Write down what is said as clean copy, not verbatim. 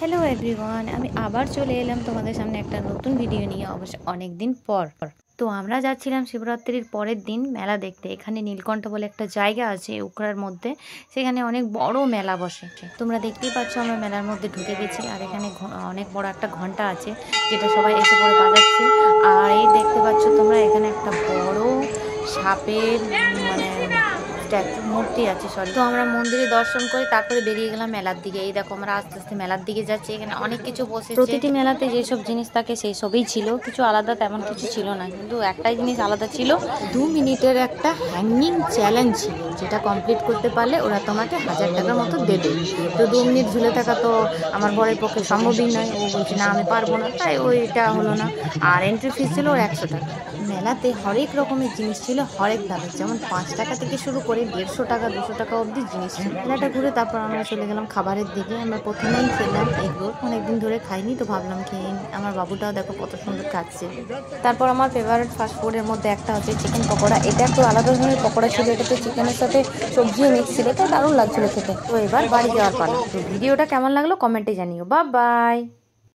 Hello everyone, আমি আবার চলে এলাম তোমাদের সামনে একটা নতুন ভিডিও নিয়ে, অবশ্য অনেক দিন পর। তো আমরা যাচ্ছিলাম শিবরাত্রির পরের দিন মেলা দেখতে। এখানে নীলকণ্ঠ বলে একটা জায়গা আছে উখড়ার মধ্যে, সেখানে অনেক বড় মেলা বসে। তোমরা দেখতেই পাচ্ছ আমরা মেলার মধ্যে ঢুকে গেছি। আর এখানে অনেক বড় একটা ঘন্টা আছে যেটা সবাই এসে পরে বাজাচ্ছে। আর এই দেখতে পাচ্ছ তোমরা এখানে একটা বড় সাপের মানে স্ট্যাচু মূর্তি আছে, সরি। তো আমরা মন্দিরে দর্শন করে তারপরে বেরিয়ে গেলাম মেলার দিকে। এই দেখো আমরা আস্তে আস্তে মেলার দিকে যাচ্ছি। এখানে অনেক কিছু বসেছে। প্রতিটি মেলাতে যেসব জিনিস থাকে সেই সবই ছিল, কিছু আলাদা তেমন কিছু ছিল না, কিন্তু একটাই জিনিস আলাদা ছিল, 2 মিনিটের একটা হ্যাঙ্গিং চ্যালেঞ্জ ছিল, যেটা কমপ্লিট করতে পারলে ওরা তোমাকে 1000 টাকার মতো দেবে। তো 2 মিনিট ঝুলে থাকা তো আমার বরের পক্ষে সম্ভবই নয়। ও বলছে না আমি পারবো না, তাই ওইটা হলো না। আর এন্ট্রি ফিস ছিল 100 টাকা। মেলাতে হরেক রকমের জিনিস ছিল, হরেক দামের, যেমন 5 টাকা থেকে শুরু করে 150 টাকা 200 টাকা অবধি জিনিস ছিল। মেলাটা ঘুরে তারপর আমরা চলে গেলাম খাবারের দিকে। আমরা প্রথমেই খেলাম এগরোল, অনেকদিন ধরে খাইনি, তো ভাবলাম খেয়ে। আমার বাবুটাও দেখো কত সুন্দর খাচ্ছে। তারপর আমার ফেভারিট ফাস্টফুডের মধ্যে একটা হচ্ছে চিকেন পকোড়া। এটা একটু আলাদা ধরনের পকোড়া ছিল, এটাতে চিকেনের সাথে সবজিও মিক্স ছিল, এটা দারুণ লাগছিল খেতে। তো এবার বাড়ি যাওয়ার পালা। তো ভিডিওটা কেমন লাগলো কমেন্টে জানিও। Bye bye.